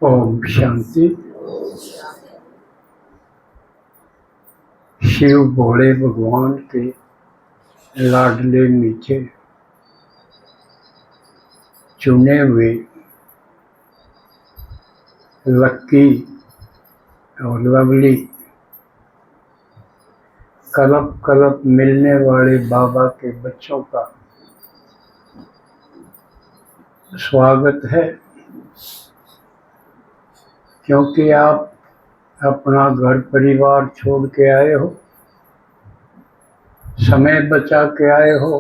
ओम शांति। शिव भोले भगवान के लाडले मीठे चुने हुए लक्की और लवली कलप कलप मिलने वाले बाबा के बच्चों का स्वागत है, क्योंकि आप अपना घर परिवार छोड़ के आए हो, समय बचा के आए हो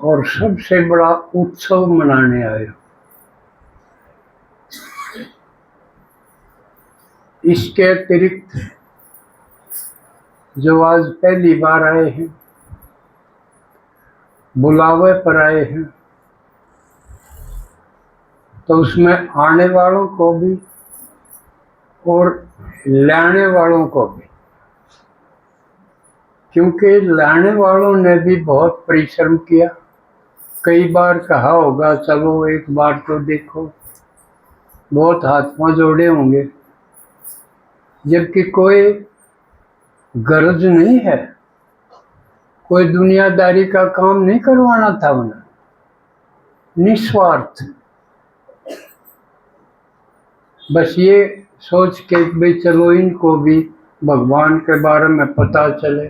और सबसे बड़ा उत्सव मनाने आए हो। इसके अतिरिक्त जो आज पहली बार आए हैं, बुलावे पर आए हैं, तो उसमें आने वालों को भी और लाने वालों को भी, क्योंकि लाने वालों ने भी बहुत परिश्रम किया। कई बार कहा होगा चलो एक बार तो देखो, बहुत हाथ पांव जोड़े होंगे, जबकि कोई गरज नहीं है, कोई दुनियादारी का काम नहीं करवाना था उन्हें, निस्वार्थ। बस ये सोच के भाई चलो इनको भी भगवान के बारे में पता चले,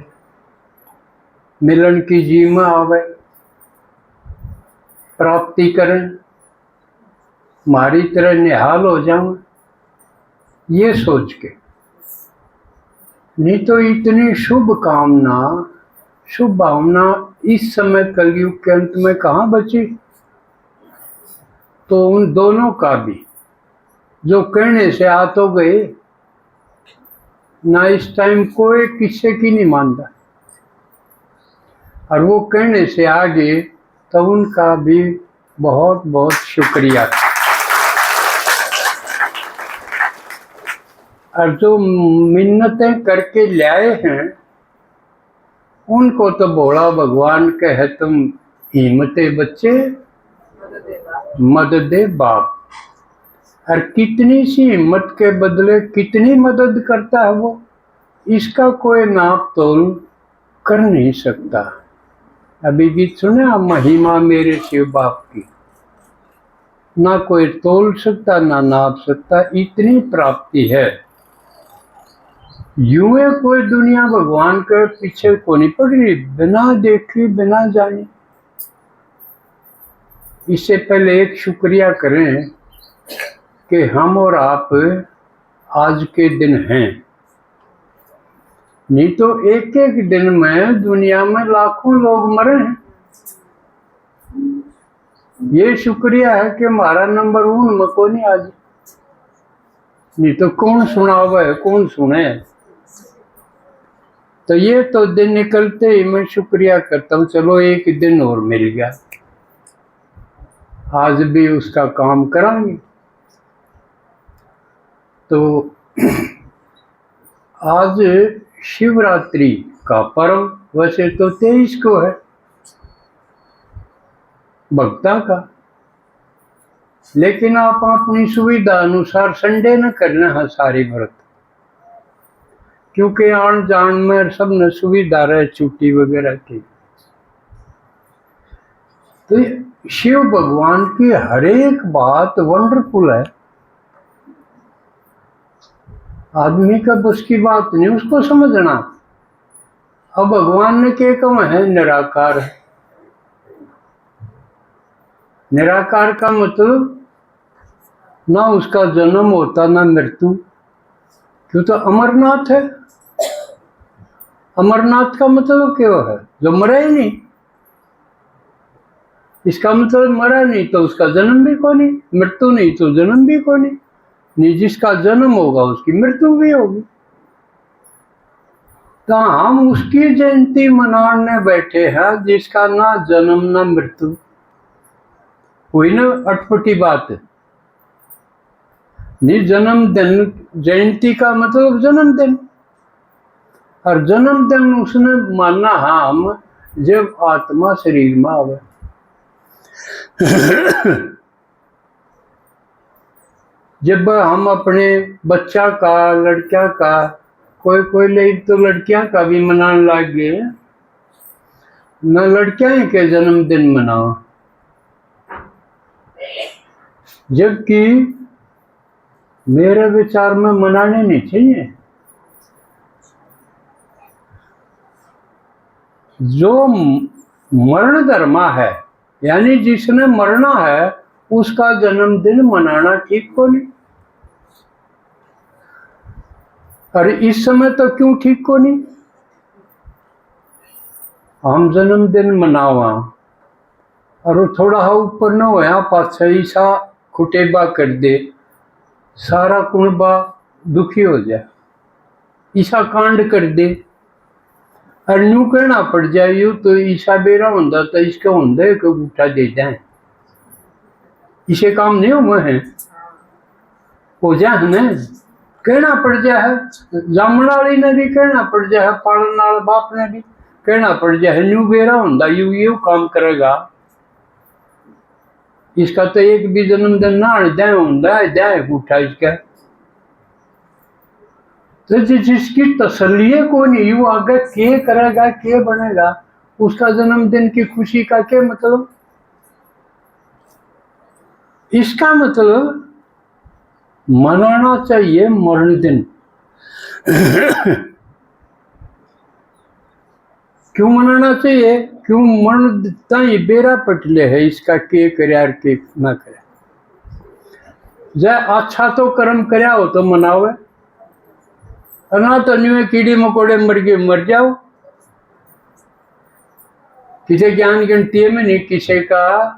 मिलन की जीमा आवे, प्राप्ति करें, हमारी तरह निहाल हो जाऊं, ये सोच के। नहीं तो इतनी शुभ कामना, शुभ भावना इस समय कलयुग के अंत में कहाँ बची। तो उन दोनों का भी जो कहने से आ तो गए ना, इस टाइम कोई किसी की नहीं मानता, और वो कहने से आ गए तो उनका भी बहुत बहुत शुक्रिया। और जो मिन्नतें करके लाए हैं उनको तो भोला भगवान कहे तुम हिम्मते बच्चे मदद दे बाप। और कितनी सी हिम्मत के बदले कितनी मदद करता है वो, इसका कोई नाप तोल कर नहीं सकता। अभी गीत सुने आप, महिमा मेरे शिव बाप की, ना कोई तोल सकता ना नाप सकता, इतनी प्राप्ति है। यूं है कोई दुनिया भगवान के पीछे को नहीं पड़ रही, बिना देखे बिना जाने। इससे पहले एक शुक्रिया करें कि हम और आप आज के दिन हैं, नहीं तो एक एक दिन में दुनिया में लाखों लोग मरे हैं। ये शुक्रिया है कि हमारा नंबर वन में को नहीं आज, नहीं तो कौन सुनावा है, कौन सुने। तो ये तो दिन निकलते ही मैं शुक्रिया करता हूँ, चलो एक दिन और मिल गया, आज भी उसका काम करांगे। तो आज शिवरात्रि का पर्व वैसे तो 23 को है, भक्ता का, लेकिन आप अपनी सुविधा अनुसार संडे न करना है सारी व्रत, क्योंकि आन जान में सब न सुविधा रहे छुट्टी वगैरह की। तो शिव भगवान की हर एक बात वंडरफुल है, आदमी का बस की बात नहीं उसको समझना। अब भगवान ने क्या कहा है, निराकार है। निराकार का मतलब ना उसका जन्म होता ना मृत्यु, क्यों तो अमरनाथ है। अमरनाथ का मतलब क्या है, जो मरा ही नहीं। इसका मतलब मरा नहीं तो उसका जन्म भी को नहीं, मृत्यु नहीं तो जन्म भी को नहीं। नहीं जिसका जन्म होगा उसकी मृत्यु भी होगी। तो हम उसकी जयंती मनाने बैठे हैं जिसका ना जन्म ना मृत्यु। हुई ना अटपटी बात है। नहीं जन्मदिन, जयंती का मतलब जन्मदिन, और जन्मदिन उसने मानना हम जब आत्मा शरीर में आवे। जब हम अपने बच्चा का, लड़किया का, कोई कोई लोग तो लड़कियां का भी मनाने लग गए, न लड़कियां के जन्मदिन मनाओ, जबकि मेरे विचार में मनाने नहीं चाहिए। जो मरण धर्मा है, यानी जिसने मरना है, उसका जन्मदिन मनाना ठीक को नहीं। अरे इस समय तो क्यों ठीक को नहीं? हम जन्मदिन मनावा और थोड़ा ऊपर न होया पाछा ईसा खुटेबा कर दे, सारा कुणबा दुखी हो जाए, ईसा कांड कर दे और न्यू कहना पड़ जाए यू तो ईसा बेरा होंदा तो इसके होंदे को बूटा दे जाए, इसे काम नहीं हुए हैं हो जाए हमें कहना पड़ जाए, जामन वाली ने भी कहना पड़ जाए, पालन वाले बाप ने भी कहना पड़ जाए, न्यू बेरा होंदा यू काम करेगा, इसका तो एक भी जन्मदिन ना जाए होंदा जाए बूटा इसका, तो जिसकी तसल्ली को नहीं यू आगे के करेगा के बनेगा, उसका जन्मदिन की खुशी का क्या मतलब? इसका मतलब मनाना चाहिए मरण दिन। क्यों मनाना चाहिए? क्यों मरण ताई बेरा पटले है, इसका के करे के ना करे, जय अच्छा तो कर्म करया हो तो मनावे, ना तो न्यू कीड़े मकोड़े मर गए मर जाओ, किसी ज्ञान गिनती में नहीं, किसी का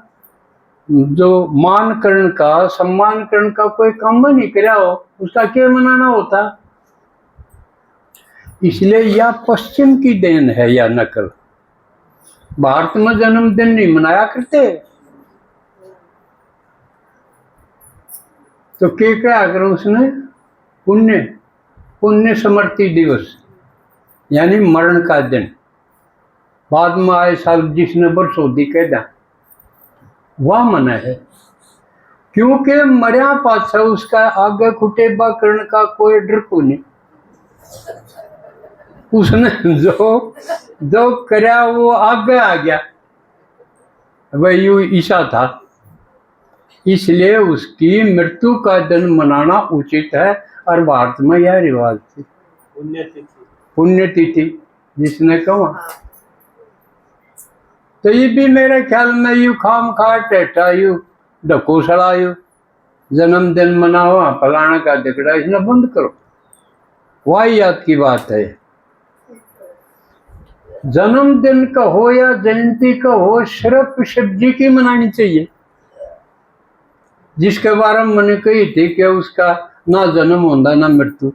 जो मान करण का, सम्मान करण का कोई काम नहीं करया हो, उसका क्या मनाना होता? इसलिए यह पश्चिम की देन है या नकल। भारत में जन्मदिन नहीं मनाया करते, तो क्या अगर उसने पुण्य पुण्य स्मृति दिवस यानी मरण का दिन, बाद में आए साल जिसने बरसोदी कह दा वह मना है, क्योंकि मरिया पाछा उसका आगे खुटेबा करण का कोई डर को नहीं, उसने जो करया वो आगे आ गया, वही ईसा था, इसलिए उसकी मृत्यु का दिन मनाना उचित है। और भारत में यह रिवाज थी पुण्यतिथि जिसने कहा, तो ये भी मेरे ख्याल में यू खाम खा टेटा यू ढकोसड़ा यू जन्मदिन मनाओ फलाना का दिकड़ा, इसने बंद करो, वाही याद की बात है। जन्मदिन का हो या जयंती का हो, सिर्फ शिव जी की मनानी चाहिए, जिसके बारे में मैंने कही थी कि उसका ना जन्म होता ना मृत्यु।